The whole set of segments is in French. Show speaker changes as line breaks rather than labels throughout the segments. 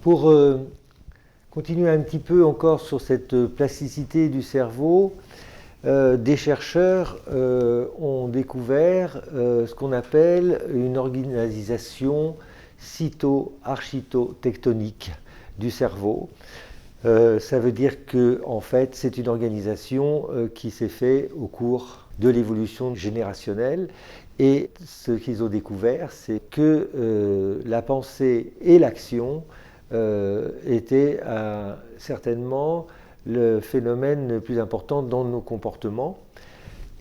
Pour continuer un petit peu encore sur cette plasticité du cerveau, des chercheurs ont découvert ce qu'on appelle une organisation cyto-architectonique du cerveau. Ça veut dire que en fait, c'est une organisation qui s'est faite au cours de l'évolution générationnelle. Et ce qu'ils ont découvert, c'est que la pensée et l'action étaient certainement le phénomène le plus important dans nos comportements.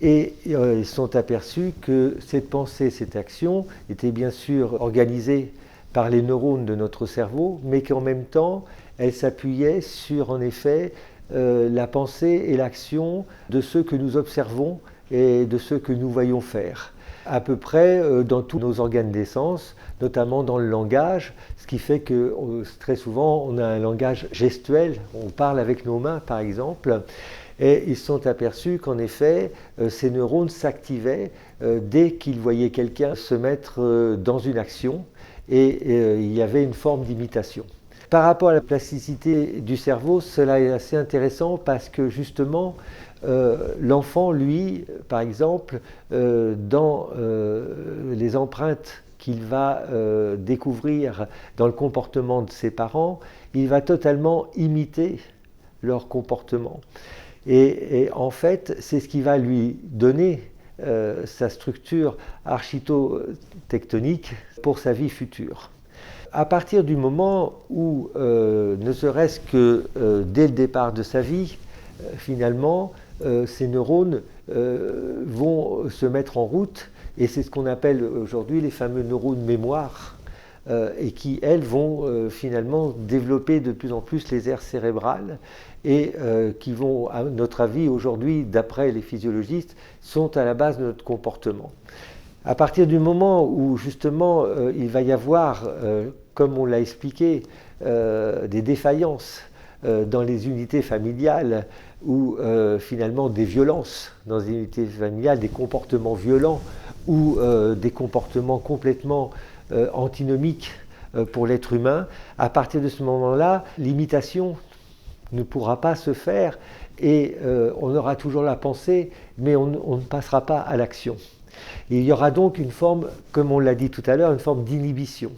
Et ils se sont aperçus que cette pensée, cette action était bien sûr organisée par les neurones de notre cerveau, mais qu'en même temps, elle s'appuyait sur, en effet, la pensée et l'action de ceux que nous observons et de ceux que nous voyons faire. À peu près dans tous nos organes d'essence, notamment dans le langage, ce qui fait que très souvent on a un langage gestuel, on parle avec nos mains par exemple, et ils se sont aperçus qu'en effet ces neurones s'activaient dès qu'ils voyaient quelqu'un se mettre dans une action et il y avait une forme d'imitation. Par rapport à la plasticité du cerveau, cela est assez intéressant parce que justement, l'enfant, lui, par exemple, dans les empreintes qu'il va découvrir dans le comportement de ses parents, il va totalement imiter leur comportement. Et en fait, c'est ce qui va lui donner sa structure architectonique pour sa vie future. À partir du moment où, ne serait-ce que dès le départ de sa vie, finalement, ces neurones vont se mettre en route, et c'est ce qu'on appelle aujourd'hui les fameux neurones mémoire, et qui, elles, vont finalement développer de plus en plus les aires cérébrales, et qui vont, à notre avis, aujourd'hui, d'après les physiologistes, sont à la base de notre comportement. À partir du moment où, justement, il va y avoir, comme on l'a expliqué, des défaillances dans les unités familiales ou finalement des violences dans les unités familiales, des comportements violents ou des comportements complètement antinomiques pour l'être humain, à partir de ce moment-là, l'imitation ne pourra pas se faire et on aura toujours la pensée, mais on ne passera pas à l'action. Et il y aura donc une forme, comme on l'a dit tout à l'heure, une forme d'inhibition.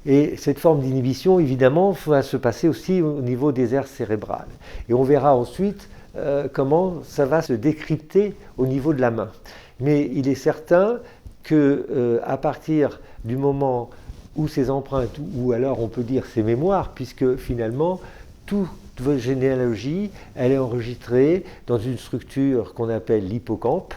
Et cette forme d'inhibition, évidemment, va se passer aussi au niveau des aires cérébrales. Et on verra ensuite comment ça va se décrypter au niveau de la main. Mais il est certain qu'à partir du moment où ces empreintes, ou alors on peut dire ces mémoires, puisque finalement, toute votre généalogie, elle est enregistrée dans une structure qu'on appelle l'hippocampe,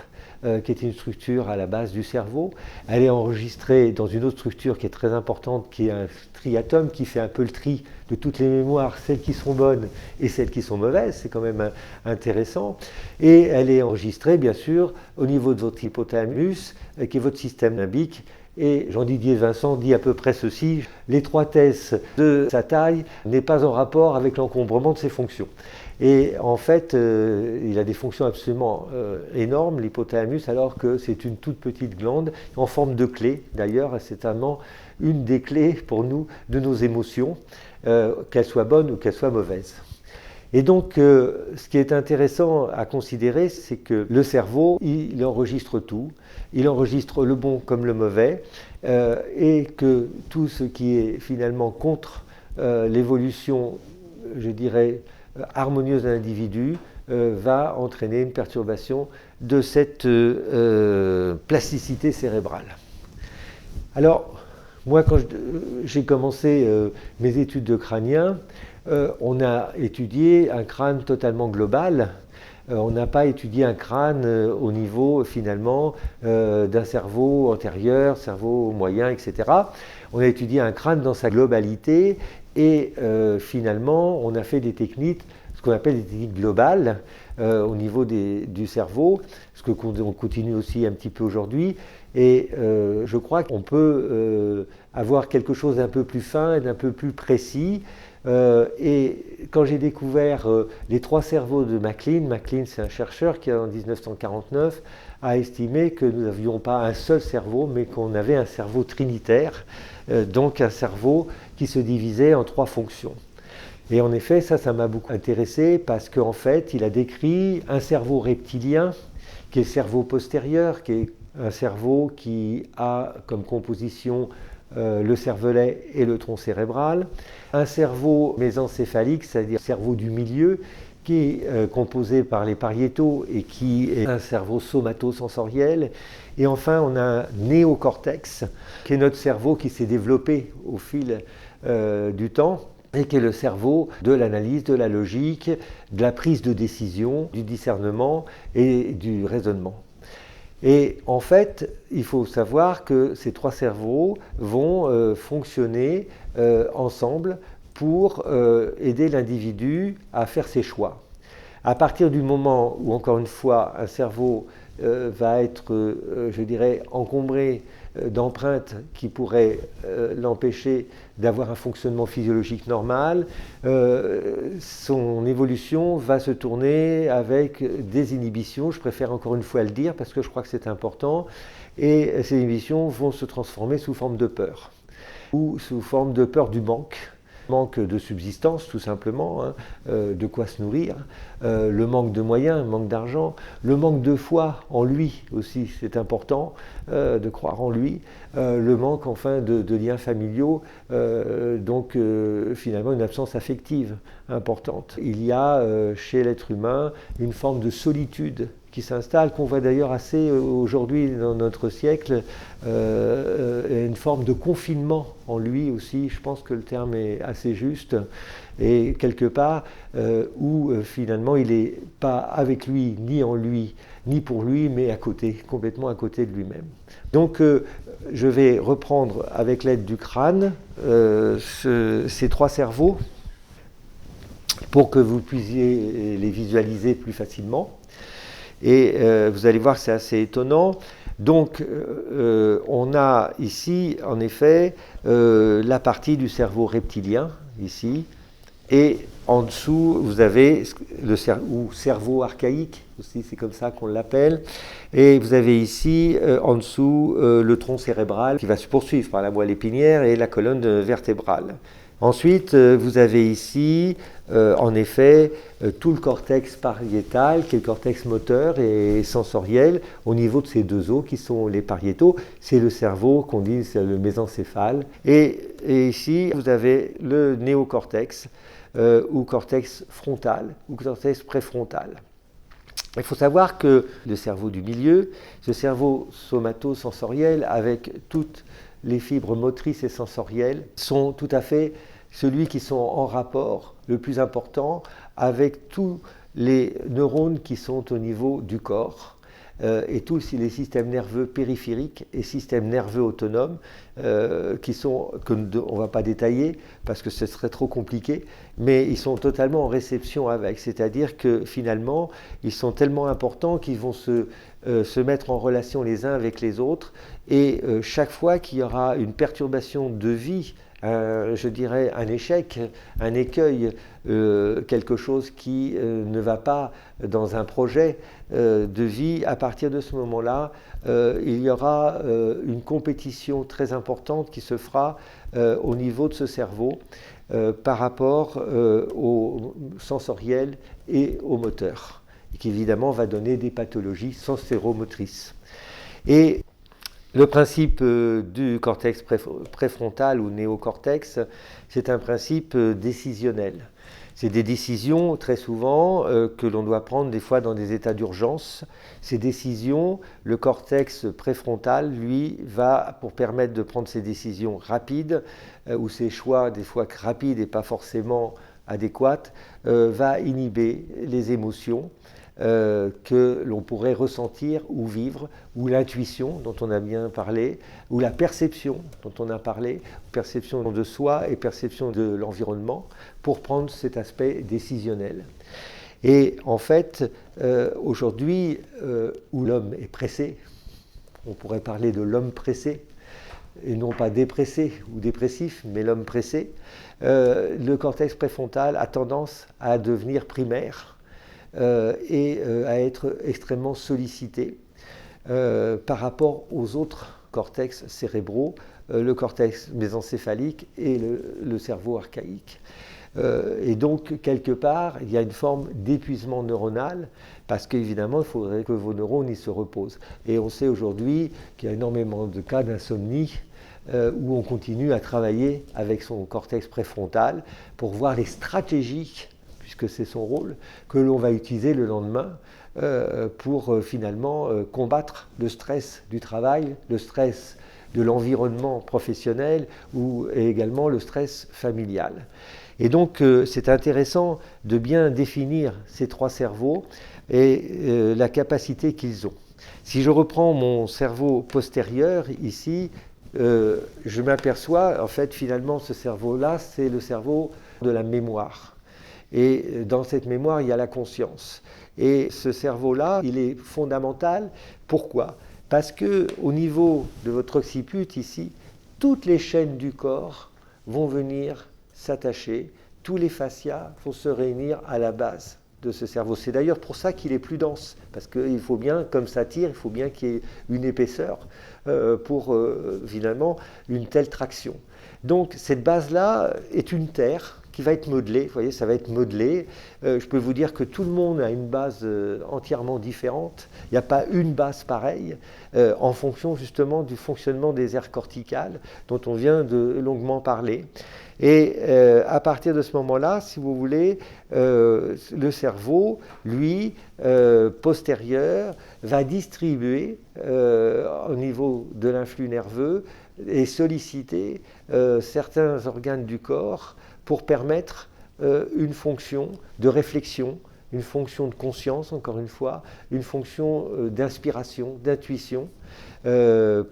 qui est une structure à la base du cerveau. Elle est enregistrée dans une autre structure qui est très importante, qui est un triatome, qui fait un peu le tri de toutes les mémoires, celles qui sont bonnes et celles qui sont mauvaises. C'est quand même intéressant. Et elle est enregistrée, bien sûr, au niveau de votre hypothalamus, qui est votre système limbique. Et Jean-Didier Vincent dit à peu près ceci: l'étroitesse de sa taille n'est pas en rapport avec l'encombrement de ses fonctions. Et en fait, il a des fonctions absolument énormes, l'hypothalamus, alors que c'est une toute petite glande, en forme de clé. D'ailleurs, c'est vraiment une des clés pour nous de nos émotions, qu'elles soient bonnes ou qu'elles soient mauvaises. Et donc, ce qui est intéressant à considérer, c'est que le cerveau, il enregistre tout. Il enregistre le bon comme le mauvais, et que tout ce qui est finalement contre l'évolution, je dirais, harmonieuse d'un individu, va entraîner une perturbation de cette plasticité cérébrale. Alors, moi, quand j'ai commencé mes études de crânien, on a étudié un crâne totalement global. On n'a pas étudié un crâne au niveau finalement d'un cerveau antérieur, cerveau moyen, etc. On a étudié un crâne dans sa globalité et finalement on a fait des techniques, ce qu'on appelle des techniques globales au niveau du cerveau, ce qu'on continue aussi un petit peu aujourd'hui. Et je crois qu'on peut avoir quelque chose d'un peu plus fin et d'un peu plus précis. Et quand j'ai découvert les trois cerveaux de MacLean, c'est un chercheur qui en 1949 a estimé que nous n'avions pas un seul cerveau, mais qu'on avait un cerveau trinitaire, donc un cerveau qui se divisait en 3 fonctions. Et en effet, ça m'a beaucoup intéressé parce qu'en fait, il a décrit un cerveau reptilien, qui est le cerveau postérieur, qui est un cerveau qui a comme composition le cervelet et le tronc cérébral, un cerveau mésencéphalique, c'est-à-dire le cerveau du milieu, qui est composé par les pariétaux et qui est un cerveau somatosensoriel. Et enfin, on a un néocortex, qui est notre cerveau qui s'est développé au fil du temps, et qui est le cerveau de l'analyse, de la logique, de la prise de décision, du discernement et du raisonnement. Et en fait, il faut savoir que ces 3 cerveaux vont fonctionner ensemble pour aider l'individu à faire ses choix. À partir du moment où, encore une fois, un cerveau va être, je dirais, encombré d'empreintes qui pourraient l'empêcher d'avoir un fonctionnement physiologique normal, son évolution va se tourner avec des inhibitions, je préfère encore une fois le dire parce que je crois que c'est important, et ces inhibitions vont se transformer sous forme de peur, ou sous forme de peur du manque de subsistance tout simplement, hein, de quoi se nourrir, le manque de moyens, le manque d'argent, le manque de foi en lui aussi, c'est important de croire en lui, le manque enfin de liens familiaux, donc finalement une absence affective importante. Il y a chez l'être humain une forme de solitude qui s'installe, qu'on voit d'ailleurs assez aujourd'hui dans notre siècle, une forme de confinement en lui aussi, je pense que le terme est assez juste, et quelque part où finalement il n'est pas avec lui, ni en lui, ni pour lui, mais à côté, complètement à côté de lui-même. Donc je vais reprendre avec l'aide du crâne ces 3 cerveaux pour que vous puissiez les visualiser plus facilement. Et vous allez voir que c'est assez étonnant. Donc on a ici en effet la partie du cerveau reptilien, ici, et en dessous vous avez le cerveau archaïque, aussi c'est comme ça qu'on l'appelle, et vous avez ici en dessous le tronc cérébral qui va se poursuivre par la moelle épinière et la colonne vertébrale. Ensuite, vous avez ici, en effet, tout le cortex pariétal, qui est le cortex moteur et sensoriel, au niveau de ces 2 os qui sont les pariétaux. C'est le cerveau qu'on dit, c'est le mésencéphale. Et ici, vous avez le néocortex, ou cortex frontal, ou cortex préfrontal. Il faut savoir que le cerveau du milieu, ce cerveau somatosensoriel, avec toutes les fibres motrices et sensorielles, sont tout à fait celui qui sont en rapport le plus important avec tous les neurones qui sont au niveau du corps et tous les systèmes nerveux périphériques et systèmes nerveux autonomes qui sont, on ne va pas détailler parce que ce serait trop compliqué, mais ils sont totalement en réception avec, c'est-à-dire que finalement ils sont tellement importants qu'ils vont se mettre en relation les uns avec les autres, et chaque fois qu'il y aura une perturbation de vie, je dirais un échec, un écueil, quelque chose qui ne va pas dans un projet de vie, à partir de ce moment-là, il y aura une compétition très importante qui se fera au niveau de ce cerveau par rapport au sensoriel et au moteur, qui évidemment va donner des pathologies sensoromotrices. Et le principe du cortex préfrontal ou néocortex, c'est un principe décisionnel. C'est des décisions très souvent que l'on doit prendre des fois dans des états d'urgence. Ces décisions, le cortex préfrontal, lui, va, pour permettre de prendre ces décisions rapides, ou ces choix des fois rapides et pas forcément adéquats, va inhiber les émotions que l'on pourrait ressentir ou vivre, ou l'intuition dont on a bien parlé, ou la perception dont on a parlé, perception de soi et perception de l'environnement, pour prendre cet aspect décisionnel. Et en fait, aujourd'hui, où l'homme est pressé, on pourrait parler de l'homme pressé, et non pas dépressé ou dépressif, mais l'homme pressé, le cortex préfrontal a tendance à devenir primaire, et à être extrêmement sollicité. par rapport aux autres cortex cérébraux, le cortex mésencéphalique et le cerveau archaïque. Et donc, quelque part, il y a une forme d'épuisement neuronal, parce qu'évidemment, il faudrait que vos neurones y se reposent. Et on sait aujourd'hui qu'il y a énormément de cas d'insomnie où on continue à travailler avec son cortex préfrontal pour voir les stratégies, puisque c'est son rôle, que l'on va utiliser le lendemain pour finalement combattre le stress du travail, le stress de l'environnement professionnel et également le stress familial. Et donc, c'est intéressant de bien définir ces trois cerveaux et la capacité qu'ils ont. Si je reprends mon cerveau postérieur ici, je m'aperçois, en fait, finalement, ce cerveau-là, c'est le cerveau de la mémoire. Et dans cette mémoire, il y a la conscience. Et ce cerveau-là, il est fondamental. Pourquoi ? Parce qu'au niveau de votre occiput, ici, toutes les chaînes du corps vont venir s'attacher, tous les fascias vont se réunir à la base de ce cerveau. C'est d'ailleurs pour ça qu'il est plus dense, parce qu'il faut bien, comme ça tire, il faut bien qu'il y ait une épaisseur pour finalement une telle traction. Donc cette base-là est une terre qui va être modelée, vous voyez, ça va être modelé. Je peux vous dire que tout le monde a une base entièrement différente. Il n'y a pas une base pareille en fonction justement du fonctionnement des aires corticales dont on vient de longuement parler. Et à partir de ce moment-là, si vous voulez, le cerveau, lui, postérieur, va distribuer au niveau de l'influx nerveux et solliciter certains organes du corps pour permettre une fonction de réflexion, une fonction de conscience, encore une fois, une fonction d'inspiration, d'intuition,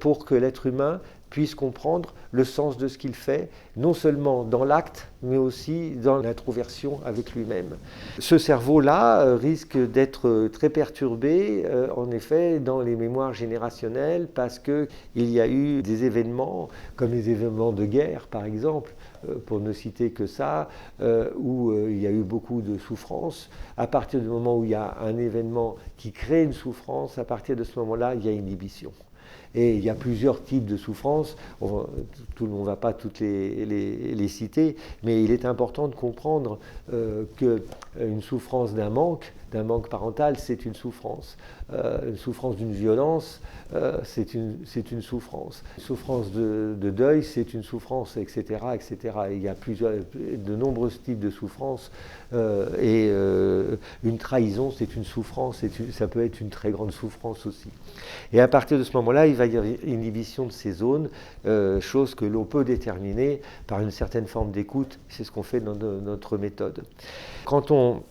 pour que l'être humain puisse comprendre le sens de ce qu'il fait, non seulement dans l'acte, mais aussi dans l'introversion avec lui-même. Ce cerveau-là risque d'être très perturbé, en effet, dans les mémoires générationnelles, parce qu'il y a eu des événements, comme les événements de guerre, par exemple, pour ne citer que ça, où il y a eu beaucoup de souffrance. À partir du moment où il y a un événement qui crée une souffrance, à partir de ce moment-là, il y a inhibition. Et il y a plusieurs types de souffrances, on ne va pas toutes les citer, mais il est important de comprendre qu'une souffrance d'un manque parental, c'est une souffrance d'une violence, c'est une souffrance. Une souffrance de deuil, c'est une souffrance, etc., etc. Et il y a de nombreux types de souffrances, et une trahison, c'est une souffrance, ça peut être une très grande souffrance aussi. Et à partir de ce moment-là, il va y avoir une inhibition de ces zones, chose que l'on peut déterminer par une certaine forme d'écoute. C'est ce qu'on fait dans notre méthode. Quand on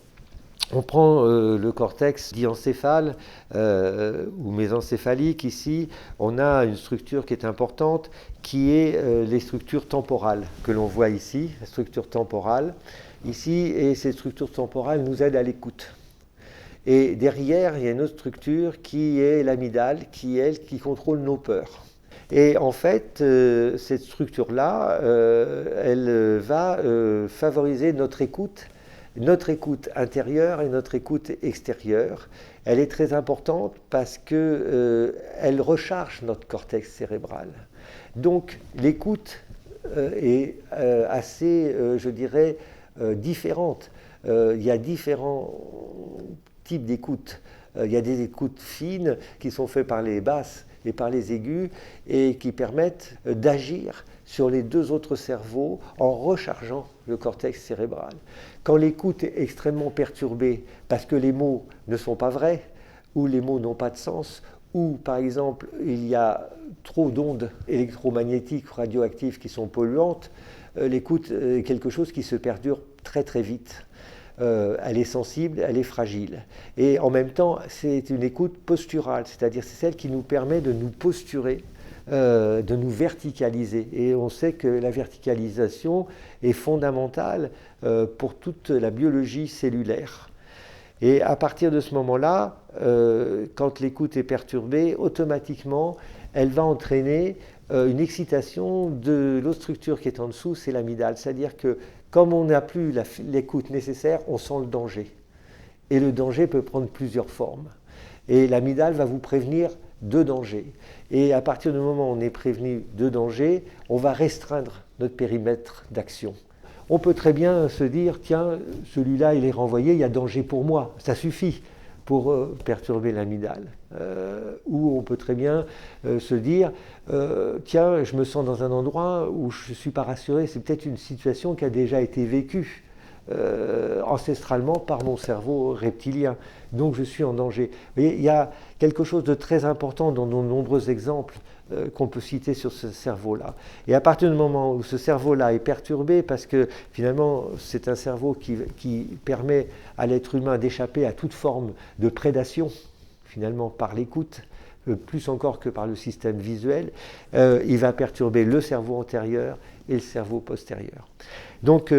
prend le cortex diencéphale ou mésencéphalique, ici, on a une structure qui est importante, qui est les structures temporales que l'on voit ici, la structure temporale, ici, et ces structures temporales nous aident à l'écoute. Et derrière, il y a une autre structure qui est l'amygdale, qui contrôle nos peurs. Et en fait, cette structure-là, elle va favoriser notre écoute intérieure et notre écoute extérieure. Elle est très importante parce qu'elle recharge notre cortex cérébral. Donc l'écoute est assez, je dirais, différente. Il y a différents types d'écoute. Il y a des écoutes fines qui sont faites par les basses et par les aigus et qui permettent d'agir sur les deux autres cerveaux en rechargeant le cortex cérébral. Quand l'écoute est extrêmement perturbée parce que les mots ne sont pas vrais ou les mots n'ont pas de sens, ou par exemple il y a trop d'ondes électromagnétiques radioactives qui sont polluantes, l'écoute est quelque chose qui se perdure très très vite. Elle est sensible, elle est fragile. Et en même temps, c'est une écoute posturale, c'est-à-dire c'est celle qui nous permet de nous posturer, de nous verticaliser. Et on sait que la verticalisation est fondamentale pour toute la biologie cellulaire. Et à partir de ce moment-là, quand l'écoute est perturbée, automatiquement, elle va entraîner une excitation de l'autre structure qui est en dessous, c'est l'amygdale. C'est-à-dire que comme on n'a plus l'écoute nécessaire, on sent le danger. Et le danger peut prendre plusieurs formes. Et l'amygdale va vous prévenir de danger. Et à partir du moment où on est prévenu de danger, on va restreindre notre périmètre d'action. On peut très bien se dire, tiens, celui-là, il est renvoyé, il y a danger pour moi. Ça suffit pour perturber l'amygdale. Ou on peut très bien se dire, tiens, je me sens dans un endroit où je ne suis pas rassuré, c'est peut-être une situation qui a déjà été vécue ancestralement par mon cerveau reptilien. Donc je suis en danger. Vous voyez, il y a quelque chose de très important dans nos nombreux exemples qu'on peut citer sur ce cerveau-là. Et à partir du moment où ce cerveau-là est perturbé, parce que finalement c'est un cerveau qui permet à l'être humain d'échapper à toute forme de prédation, finalement par l'écoute, plus encore que par le système visuel, il va perturber le cerveau antérieur et le cerveau postérieur. Donc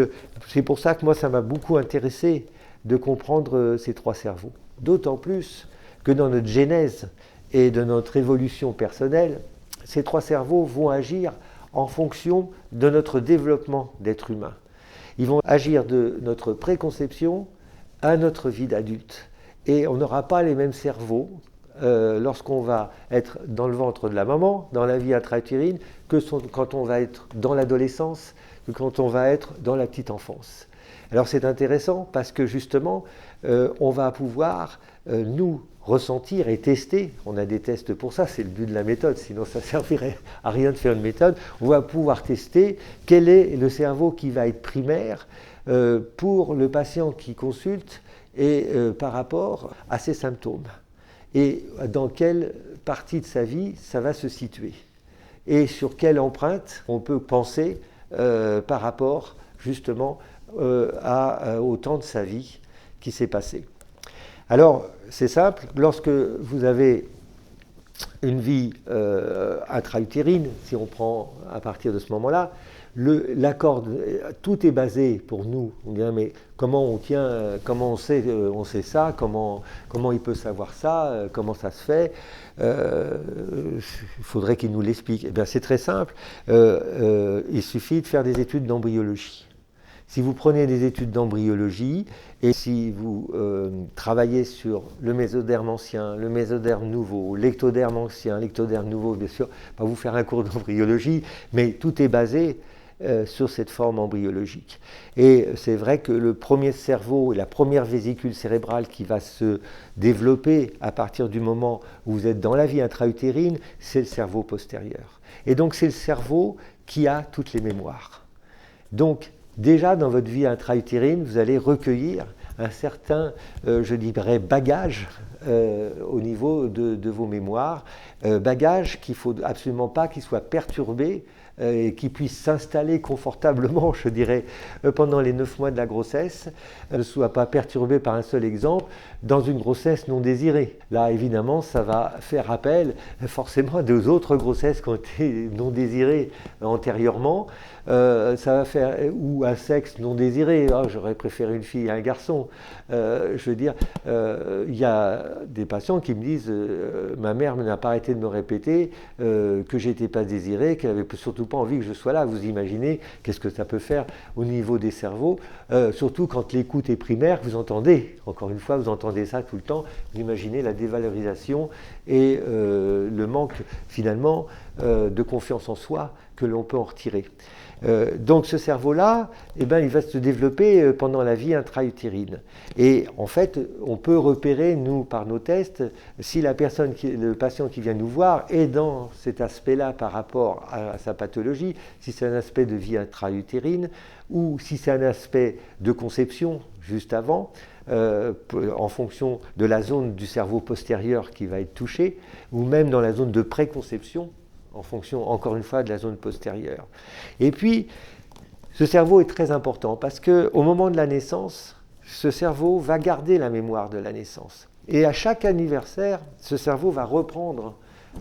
c'est pour ça que moi ça m'a beaucoup intéressé de comprendre ces trois cerveaux. D'autant plus que dans notre genèse et de notre évolution personnelle, ces trois cerveaux vont agir en fonction de notre développement d'être humain. Ils vont agir de notre préconception à notre vie d'adulte. Et on n'aura pas les mêmes cerveaux lorsqu'on va être dans le ventre de la maman, dans la vie intra-utérine, que quand on va être dans l'adolescence, que quand on va être dans la petite enfance. Alors c'est intéressant parce que justement, on va pouvoir nous ressentir et tester, on a des tests pour ça, c'est le but de la méthode, sinon ça ne servirait à rien de faire une méthode, on va pouvoir tester quel est le cerveau qui va être primaire pour le patient qui consulte et par rapport à ses symptômes. Et dans quelle partie de sa vie ça va se situer. Et sur quelle empreinte on peut penser par rapport justement au temps de sa vie qui s'est passé. Alors, c'est simple, lorsque vous avez une vie intra-utérine, si on prend à partir de ce moment-là, l'accord, tout est basé pour nous. On dit, mais comment on tient, comment on sait ça, comment il peut savoir ça, comment ça se fait, il faudrait qu'il nous l'explique. Eh bien, c'est très simple, il suffit de faire des études d'embryologie. Si vous prenez des études d'embryologie et si vous travaillez sur le mésoderme ancien, le mésoderme nouveau, l'ectoderme ancien, l'ectoderme nouveau, bien sûr, pas vous faire un cours d'embryologie, mais tout est basé sur cette forme embryologique. Et c'est vrai que le premier cerveau, la première vésicule cérébrale qui va se développer à partir du moment où vous êtes dans la vie intra-utérine, c'est le cerveau postérieur. Et donc c'est le cerveau qui a toutes les mémoires. Donc, déjà, dans votre vie intra-utérine, vous allez recueillir un certain, je dirais, bagage au niveau de vos mémoires. Bagage qu'il ne faut absolument pas qu'il soit perturbé et qui puisse s'installer confortablement, je dirais, pendant les 9 mois de la grossesse, ne soit pas perturbé par un seul exemple dans une grossesse non désirée. Là, évidemment, ça va faire appel forcément à deux autres grossesses qui ont été non désirées antérieurement. Ça va faire, ou un sexe non désiré, oh, j'aurais préféré une fille à un garçon. Je veux dire, il y a des patients qui me disent ma mère n'a pas arrêté de me répéter que j'étais pas désiré, qu'elle n'avait surtout pas envie que je sois là. Vous imaginez qu'est-ce que ça peut faire au niveau des cerveaux, surtout quand l'écoute est primaire, vous entendez, encore une fois, vous entendez ça tout le temps, vous imaginez la dévalorisation et le manque finalement de confiance en soi que l'on peut en retirer. Donc ce cerveau-là, eh ben, il va se développer pendant la vie intra-utérine. Et en fait, on peut repérer, nous, par nos tests, si le patient qui vient nous voir est dans cet aspect-là par rapport à sa pathologie, si c'est un aspect de vie intra-utérine, ou si c'est un aspect de conception juste avant, en fonction de la zone du cerveau postérieur qui va être touchée, ou même dans la zone de préconception, en fonction, encore une fois, de la zone postérieure. Et puis, ce cerveau est très important parce qu'au moment de la naissance, ce cerveau va garder la mémoire de la naissance. Et à chaque anniversaire, ce cerveau va reprendre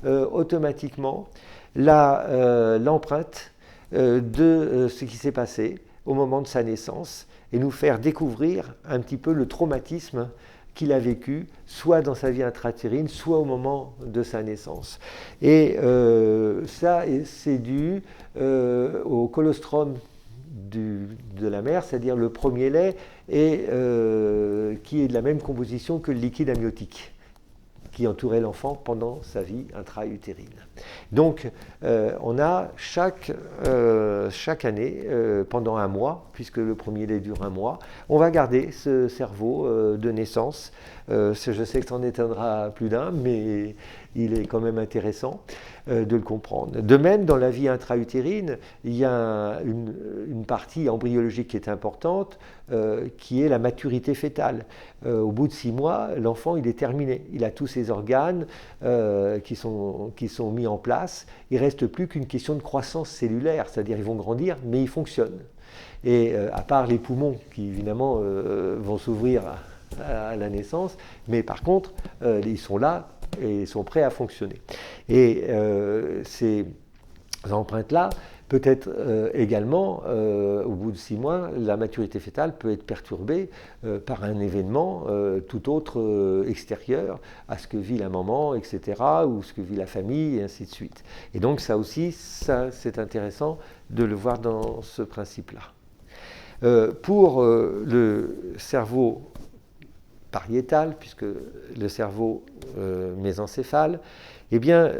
automatiquement l'empreinte de ce qui s'est passé au moment de sa naissance et nous faire découvrir un petit peu le traumatisme qu'il a vécu, soit dans sa vie intra-utérine, soit au moment de sa naissance. Et ça, c'est dû au colostrum de la mère, c'est-à-dire le premier lait, qui est de la même composition que le liquide amniotique, qui entourait l'enfant pendant sa vie intra-utérine. Donc, on a chaque année, pendant un mois, puisque le premier lait dure un mois, on va garder ce cerveau de naissance. Je sais que ça en étonnera plus d'un, mais il est quand même intéressant de le comprendre. De même, dans la vie intra-utérine, il y a une partie embryologique qui est importante, qui est la maturité fœtale. Au bout de 6 mois, l'enfant, il est terminé. Il a tous ses organes qui sont mis en place. Il ne reste plus qu'une question de croissance cellulaire, c'est-à-dire ils vont grandir, mais ils fonctionnent. Et à part les poumons, qui évidemment vont s'ouvrir à la naissance, mais par contre, ils sont là et sont prêts à fonctionner. Et ces empreintes-là, peut-être également, au bout de 6 mois, la maturité fœtale peut être perturbée par un événement tout autre extérieur à ce que vit la maman, etc., ou ce que vit la famille, et ainsi de suite. Et donc ça aussi, c'est intéressant de le voir dans ce principe-là. Pour le cerveau pariétal, puisque le cerveau mésencéphale, eh bien,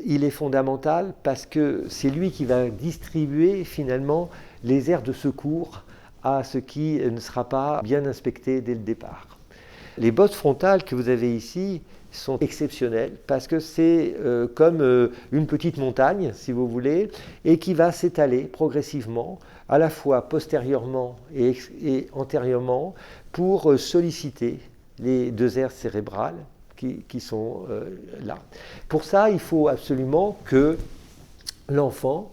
il est fondamental parce que c'est lui qui va distribuer finalement les aires de secours à ce qui ne sera pas bien inspecté dès le départ. Les bosses frontales que vous avez ici sont exceptionnelles parce que c'est comme une petite montagne, si vous voulez, et qui va s'étaler progressivement, à la fois postérieurement et antérieurement, pour solliciter les 2 aires cérébrales qui sont là. Pour ça, il faut absolument que l'enfant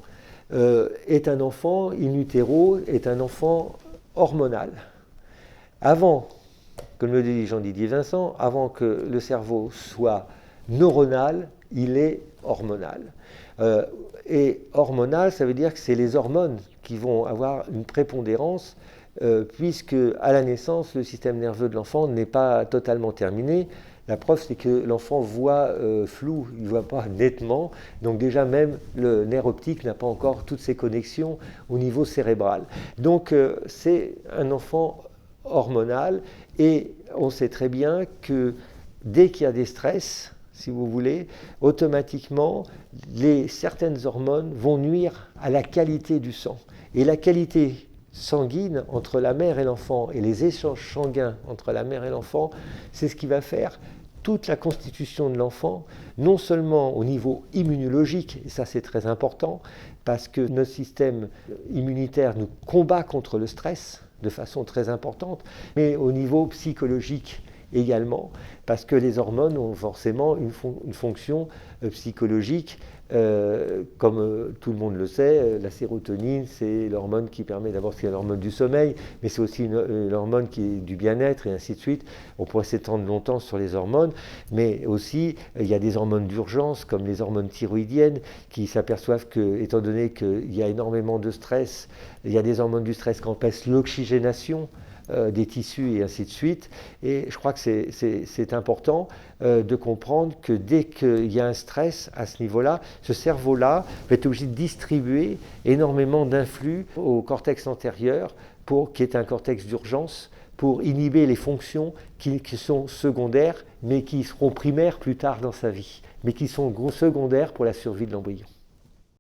est un enfant in utero, est un enfant hormonal. Avant, comme le dit Jean-Didier Vincent, avant que le cerveau soit neuronal, il est hormonal. Et hormonal, ça veut dire que c'est les hormones qui vont avoir une prépondérance, puisque à la naissance, le système nerveux de l'enfant n'est pas totalement terminé. La preuve, c'est que l'enfant voit flou, il ne voit pas nettement. Donc déjà, même le nerf optique n'a pas encore toutes ses connexions au niveau cérébral. Donc c'est un enfant hormonal et on sait très bien que dès qu'il y a des stress, si vous voulez, automatiquement, certaines hormones vont nuire à la qualité du sang. Et la qualité sanguine entre la mère et l'enfant et les échanges sanguins entre la mère et l'enfant, c'est ce qui va faire toute la constitution de l'enfant, non seulement au niveau immunologique, et ça c'est très important, parce que notre système immunitaire nous combat contre le stress de façon très importante, mais au niveau psychologique également, parce que les hormones ont forcément une fonction psychologique. Comme tout le monde le sait, la sérotonine, c'est l'hormone qui permet d'abord, c'est l'hormone du sommeil, mais c'est aussi l'hormone qui est du bien-être et ainsi de suite. On pourrait s'étendre longtemps sur les hormones, mais aussi il y a des hormones d'urgence comme les hormones thyroïdiennes qui s'aperçoivent que, étant donné qu'il y a énormément de stress, il y a des hormones du stress qui empêchent l'oxygénation des tissus et ainsi de suite. Et je crois que c'est important de comprendre que dès qu'il y a un stress à ce niveau-là, ce cerveau-là va être obligé de distribuer énormément d'influx au cortex antérieur, qui est un cortex d'urgence, pour inhiber les fonctions qui sont secondaires, mais qui seront primaires plus tard dans sa vie, mais qui sont secondaires pour la survie de l'embryon.